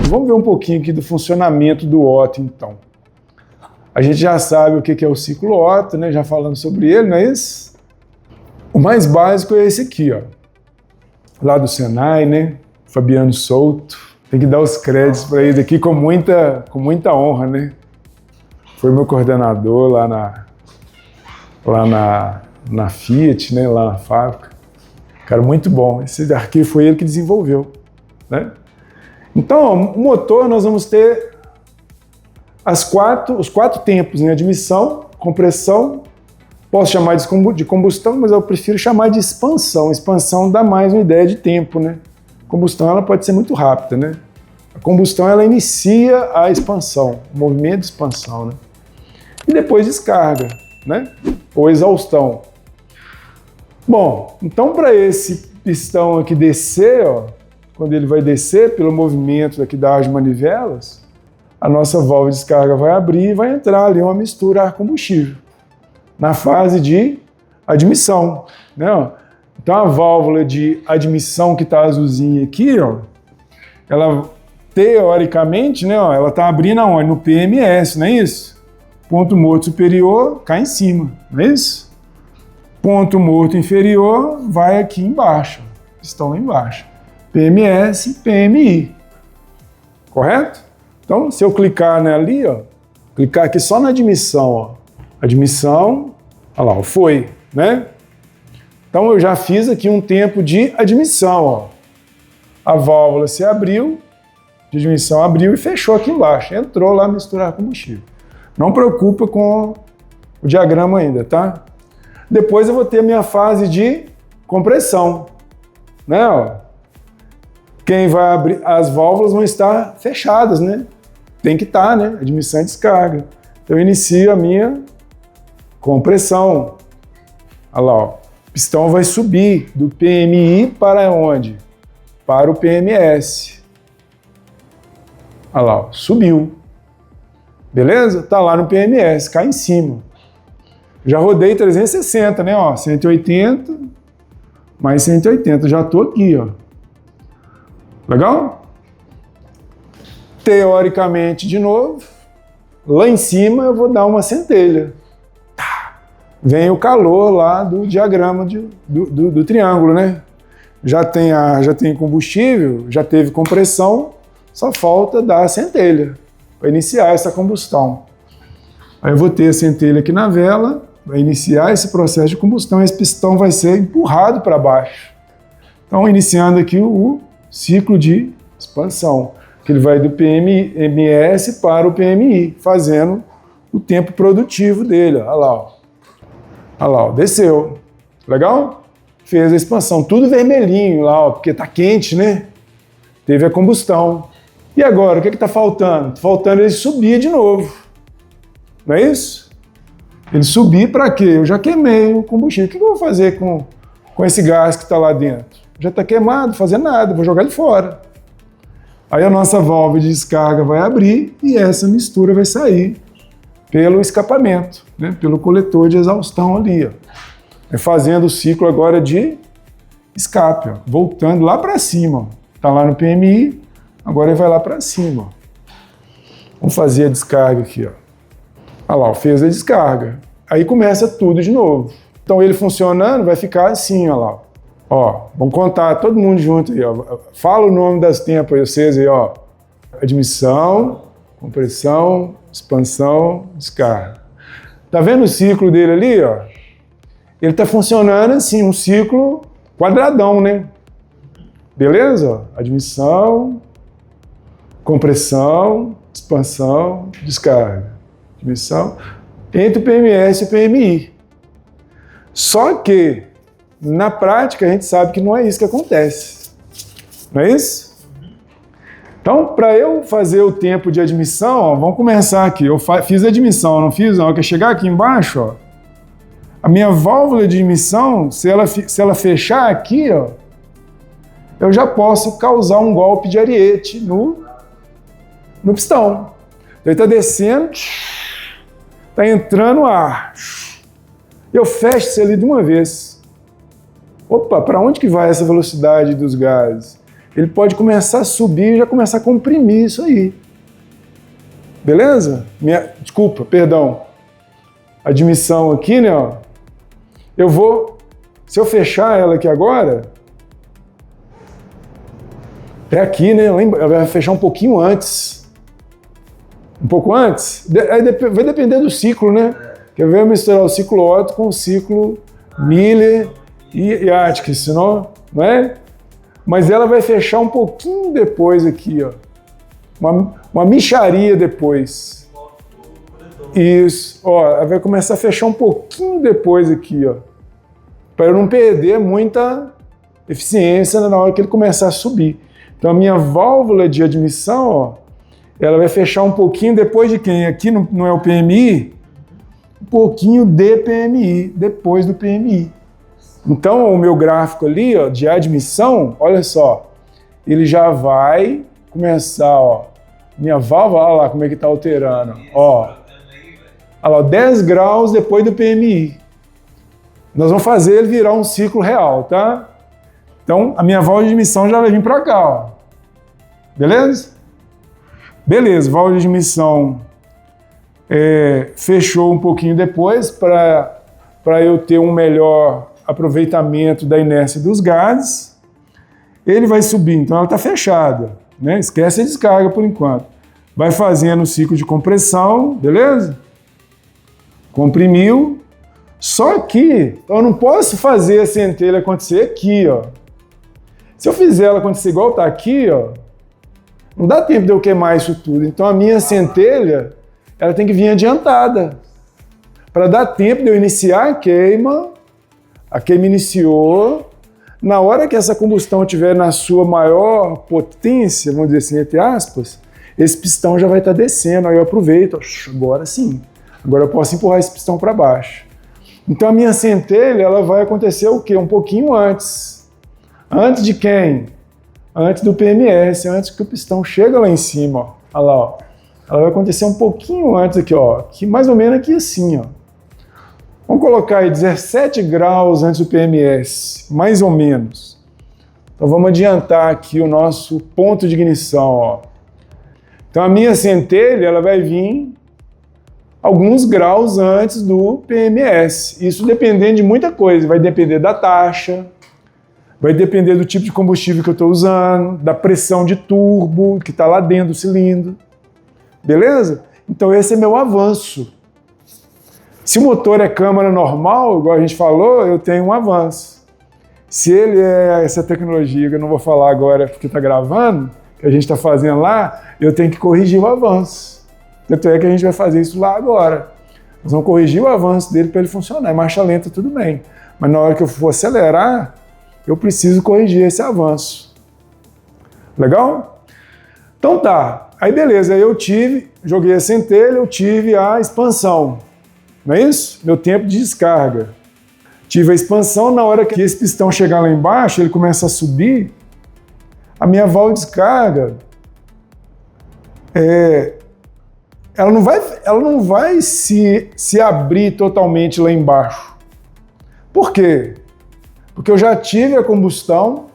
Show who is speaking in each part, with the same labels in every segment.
Speaker 1: Vamos ver um pouquinho aqui do funcionamento do Otto, então. A gente já sabe o que é o ciclo Otto, né? Já falando sobre ele, não é isso? O mais básico é esse aqui, ó. Lá do Senai, né? Fabiano Souto. Tem que dar os créditos para ele aqui com muita honra, né? Foi meu coordenador lá na Fiat, né? Lá na fábrica. Cara, muito bom. Esse arquivo foi ele que desenvolveu, né? Então, o motor nós vamos ter os quatro tempos, né? Admissão, compressão, posso chamar de combustão, mas eu prefiro chamar de expansão. Expansão dá mais uma ideia de tempo, né? Combustão ela pode ser muito rápida, né? A combustão ela inicia a expansão, o movimento de expansão, né? E depois descarga, né? Ou exaustão. Bom, então para esse pistão aqui descer, ó, quando ele vai descer pelo movimento aqui das manivelas, a nossa válvula de descarga vai abrir e vai entrar ali uma mistura ar-combustível na fase de admissão, né? Então a válvula de admissão que está azulzinha aqui, ó, ela teoricamente, né, ó, ela está abrindo aonde? No PMS, não é isso? Ponto morto superior cai em cima, não é isso? Ponto morto inferior vai aqui embaixo, pistão lá embaixo. PMS, PMI, correto? Então, se eu clicar ali, ó, clicar aqui só na admissão, ó, admissão, olha lá, foi, né? Então, eu já fiz aqui um tempo de admissão, ó. A válvula se abriu, de admissão abriu e fechou aqui embaixo, entrou lá misturar combustível. Não preocupa com o diagrama ainda, tá? Depois eu vou ter a minha fase de compressão, né? Ó. Quem vai abrir, as válvulas vão estar fechadas, né? Tem que estar, né? Admissão e descarga. Então eu inicio a minha compressão. Olha lá, ó. O pistão vai subir do PMI para onde? Para o PMS. Olha lá, ó. Subiu. Beleza? Tá lá no PMS, cai em cima. Já rodei 360, né? Ó, 180 mais 180. Já tô aqui, ó. Legal? Teoricamente, de novo, lá em cima eu vou dar uma centelha. Vem o calor lá do diagrama do triângulo, né? Já tem combustível, já teve compressão, só falta dar a centelha para iniciar essa combustão. Aí eu vou ter a centelha aqui na vela, vai iniciar esse processo de combustão, esse pistão vai ser empurrado para baixo. Então, iniciando aqui o ciclo de expansão, que ele vai do PMS para o PMI, fazendo o tempo produtivo dele. Olha lá, ó. Olha lá, ó. Desceu. Legal? Fez a expansão. Tudo vermelhinho lá, ó, porque está quente, né? Teve a combustão. E agora, o que está faltando? Está faltando ele subir de novo. Não é isso? Ele subir para quê? Eu já queimei o combustível. O que eu vou fazer com esse gás que está lá dentro? Já está queimado, fazer nada, vou jogar ele fora. Aí a nossa válvula de descarga vai abrir e essa mistura vai sair pelo escapamento, né? Pelo coletor de exaustão ali, ó. Fazendo o ciclo agora de escape, ó. Voltando lá para cima. Está lá no PMI, agora ele vai lá para cima. Ó. Vamos fazer a descarga aqui, ó. Olha lá, fez a descarga. Aí começa tudo de novo. Então ele funcionando vai ficar assim, ó lá. Ó, vamos contar todo mundo junto aí, ó. Fala o nome das tempos aí, vocês aí, ó. Admissão, compressão, expansão, descarga. Tá vendo o ciclo dele ali, ó? Ele tá funcionando assim, um ciclo quadradão, né? Beleza? Admissão, compressão, expansão, descarga. Admissão, entre o PMS e o PMI. Só que na prática, a gente sabe que não é isso que acontece. Não é isso? Então, para eu fazer o tempo de admissão, ó, vamos começar aqui. Eu fiz a admissão, não fiz? Não. Eu quero chegar aqui embaixo, ó, a minha válvula de admissão, se ela fechar aqui, ó, eu já posso causar um golpe de ariete no pistão. Ele está descendo, está entrando ar. Eu fecho isso ali de uma vez. Opa, para onde que vai essa velocidade dos gases? ele pode começar a subir e já começar a comprimir isso aí. Beleza? Desculpa, perdão. Admissão aqui, né? Ó. Se eu fechar ela aqui agora, é aqui, né? Ela vai fechar um pouquinho antes. Um pouco antes? Vai depender do ciclo, né? Quer ver eu misturar o ciclo Otto com o ciclo Miller e Atkins, não é? Mas ela vai fechar um pouquinho depois aqui, ó. Uma mixaria depois. Isso. Ó, ela vai começar a fechar um pouquinho depois aqui, ó. Para eu não perder muita eficiência na hora que ele começar a subir. Então a minha válvula de admissão, ó, ela vai fechar um pouquinho depois de quem? Aqui não é o PMI? Um pouquinho de PMI, depois do PMI. Então o meu gráfico ali, ó, de admissão, olha só, ele já vai começar, ó, minha válvula, olha lá como é que está alterando, ó. Olha lá, 10 graus depois do PMI. Nós vamos fazer ele virar um ciclo real, tá? Então, a minha válvula de admissão já vai vir para cá, ó. Beleza? Beleza, válvula de admissão fechou um pouquinho depois para eu ter um melhor aproveitamento da inércia dos gases. Ele vai subir, então ela está fechada, né? Esquece a descarga por enquanto. Vai fazendo o ciclo de compressão, beleza? Comprimiu. Só que eu não posso fazer a centelha acontecer aqui, ó. Se eu fizer ela acontecer igual está aqui, ó, não dá tempo de eu queimar isso tudo. Então a minha centelha, ela tem que vir adiantada. Para dar tempo de eu iniciar a queima iniciou. Na hora que essa combustão estiver na sua maior potência, vamos dizer assim, entre aspas, esse pistão já vai estar descendo. Aí eu aproveito, agora sim. Agora eu posso empurrar esse pistão para baixo. Então a minha centelha, ela vai acontecer o quê? Um pouquinho antes. Antes de quem? Antes do PMS, antes que o pistão chega lá em cima, ó. Olha lá, ó. Ela vai acontecer um pouquinho antes aqui, ó. Aqui, mais ou menos aqui assim, ó. Vamos colocar aí 17 graus antes do PMS, mais ou menos. Então vamos adiantar aqui o nosso ponto de ignição, ó. Então a minha centelha, ela vai vir alguns graus antes do PMS. Isso dependendo de muita coisa, vai depender da taxa, vai depender do tipo de combustível que eu estou usando, da pressão de turbo que está lá dentro do cilindro. Beleza? Então esse é meu avanço. Se o motor é câmara normal, igual a gente falou, eu tenho um avanço. Se ele é essa tecnologia, que eu não vou falar agora porque está gravando, que a gente está fazendo lá, eu tenho que corrigir o avanço. Tanto é que a gente vai fazer isso lá agora. Nós vamos corrigir o avanço dele para ele funcionar. Em marcha lenta, tudo bem. Mas na hora que eu for acelerar, eu preciso corrigir esse avanço. Legal? Então tá. Aí beleza, aí eu joguei a centelha, eu tive a expansão. Não é isso? Meu tempo de descarga. Tive a expansão, na hora que esse pistão chegar lá embaixo, ele começa a subir, a minha válvula de descarga, ela não vai se abrir totalmente lá embaixo. Por quê? Porque eu já tive a combustão,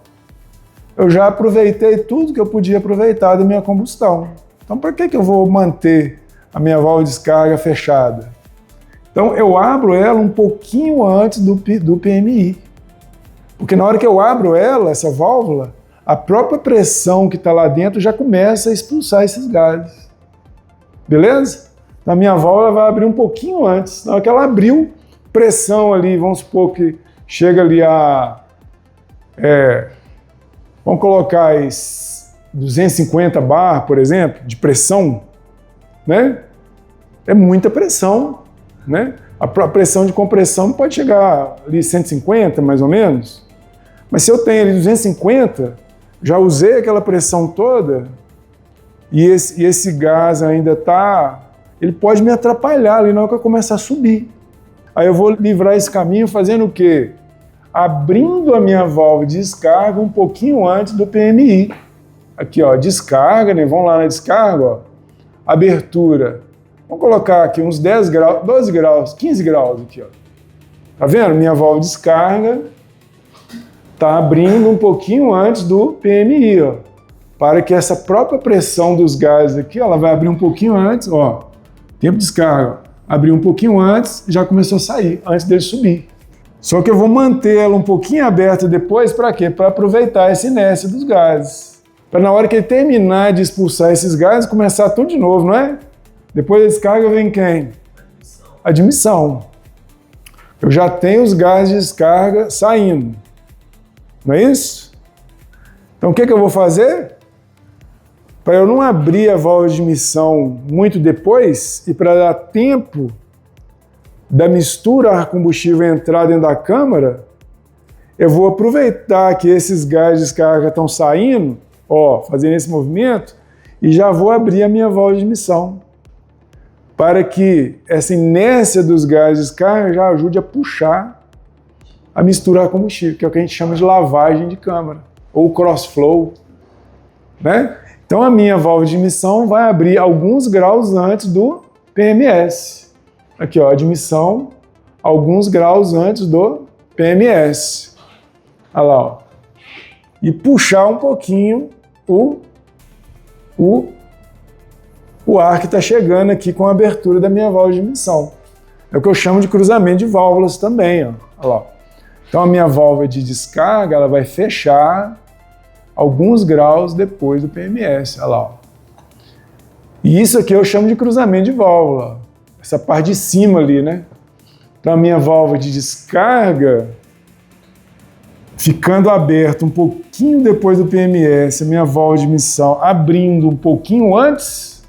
Speaker 1: eu já aproveitei tudo que eu podia aproveitar da minha combustão. Então, para que eu vou manter a minha válvula de descarga fechada? Então, eu abro ela um pouquinho antes do PMI. Porque na hora que eu abro essa válvula, a própria pressão que está lá dentro já começa a expulsar esses gases. Beleza? Então, a minha válvula vai abrir um pouquinho antes. Na hora que ela abriu, pressão ali, vamos supor que chega ali vamos colocar aí 250 bar, por exemplo, de pressão, né? É muita pressão, né? A pressão de compressão pode chegar ali 150, mais ou menos. Mas se eu tenho ali 250, já usei aquela pressão toda e esse gás ainda ele pode me atrapalhar ali na hora que eu começar a subir. Aí eu vou livrar esse caminho fazendo o quê? Abrindo a minha válvula de descarga um pouquinho antes do PMI. Aqui, ó, descarga, né? Vamos lá na descarga, ó. Abertura. Vamos colocar aqui uns 10 graus, 12 graus, 15 graus aqui, ó. Tá vendo? Minha válvula de descarga está abrindo um pouquinho antes do PMI, ó, para que essa própria pressão dos gases aqui, ó, ela vai abrir um pouquinho antes, ó, tempo de descarga, abriu um pouquinho antes, já começou a sair, antes dele subir. Só que eu vou manter ela um pouquinho aberta depois, para quê? Para aproveitar essa inércia dos gases. Para na hora que ele terminar de expulsar esses gases, começar tudo de novo, não é? Depois da descarga vem quem? Admissão. Eu já tenho os gases de descarga saindo. Não é isso? Então o que eu vou fazer? Para eu não abrir a válvula de admissão muito depois e para dar tempo da mistura ar-combustível entrar dentro da câmara, eu vou aproveitar que esses gases de descarga estão saindo, ó, fazendo esse movimento, e já vou abrir a minha válvula de admissão, para que essa inércia dos gases de descarga já ajude a puxar a mistura ar-combustível, que é o que a gente chama de lavagem de câmara, ou cross-flow, né? Então a minha válvula de admissão vai abrir alguns graus antes do PMS. Aqui, ó, admissão, alguns graus antes do PMS. Olha lá, ó. E puxar um pouquinho o ar que está chegando aqui com a abertura da minha válvula de admissão. É o que eu chamo de cruzamento de válvulas também, ó. Olha lá. Então a minha válvula de descarga, ela vai fechar alguns graus depois do PMS, olha lá. Ó. E isso aqui eu chamo de cruzamento de válvula, essa parte de cima ali, né? Então a minha válvula de descarga, ficando aberta um pouquinho depois do PMS, a minha válvula de admissão abrindo um pouquinho antes,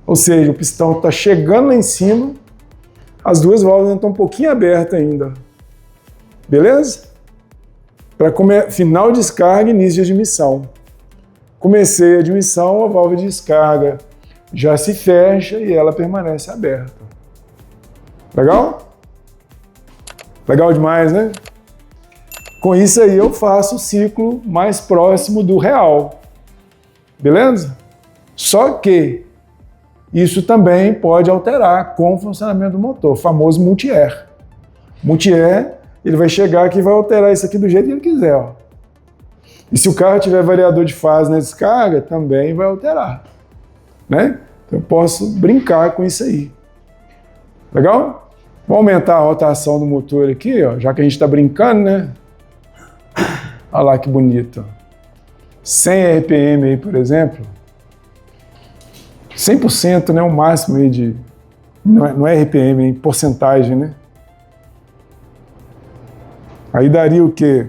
Speaker 1: ou seja, o pistão está chegando lá em cima, as duas válvulas estão um pouquinho abertas ainda. Beleza? Para final de descarga e início de admissão. Comecei a admissão, a válvula de descarga já se fecha e ela permanece aberta. Legal? Legal demais, né? Com isso aí eu faço o ciclo mais próximo do real. Beleza? Só que isso também pode alterar com o funcionamento do motor, o famoso multi-air. Multi-air, ele vai chegar aqui e vai alterar isso aqui do jeito que ele quiser. Ó. E se o carro tiver variador de fase na descarga, também vai alterar. Né? Então eu posso brincar com isso aí. Legal? Vou aumentar a rotação do motor aqui, ó, já que a gente está brincando, né? Olha lá que bonito. 100 RPM aí, por exemplo. 100%, né? O máximo aí de... Não é RPM, é em porcentagem, né? Aí daria o quê?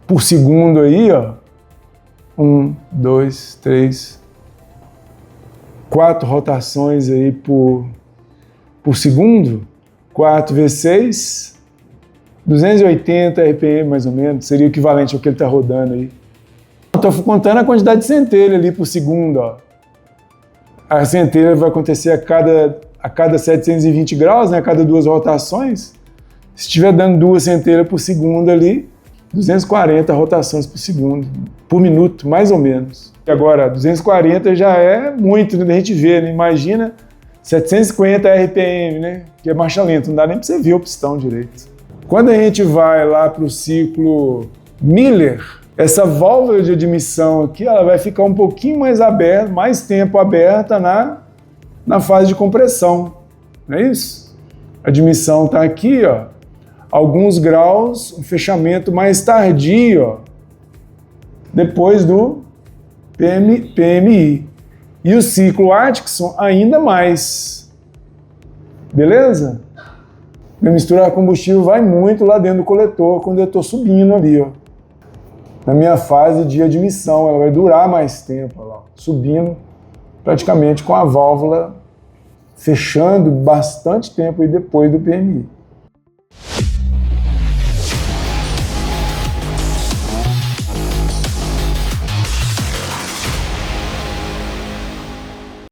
Speaker 1: Por segundo aí, ó. 1, 2, 3, 4 rotações aí por segundo. 4 vezes 6, 280 RPM mais ou menos. Seria o equivalente ao que ele está rodando aí. Estou contando a quantidade de centelha ali por segundo, ó. A centelha vai acontecer a cada 720 graus, né? A cada 2 rotações. Se estiver dando 2 centelhas por segundo ali, 240 rotações por segundo, por minuto, mais ou menos. E agora, 240 já é muito, né? A gente vê, né? Imagina 750 RPM, né? Que é marcha lenta, não dá nem para você ver o pistão direito. Quando a gente vai lá para o ciclo Miller, essa válvula de admissão aqui, ela vai ficar um pouquinho mais aberta, mais tempo aberta na fase de compressão, não é isso? A admissão está aqui, ó. Alguns graus, um fechamento mais tardio, ó, depois do PMI. E o ciclo Atkinson ainda mais. Beleza? Minha mistura de combustível vai muito lá dentro do coletor quando eu estou subindo ali, ó. Na minha fase de admissão, ela vai durar mais tempo, ó, subindo praticamente com a válvula fechando bastante tempo aí depois do PMI.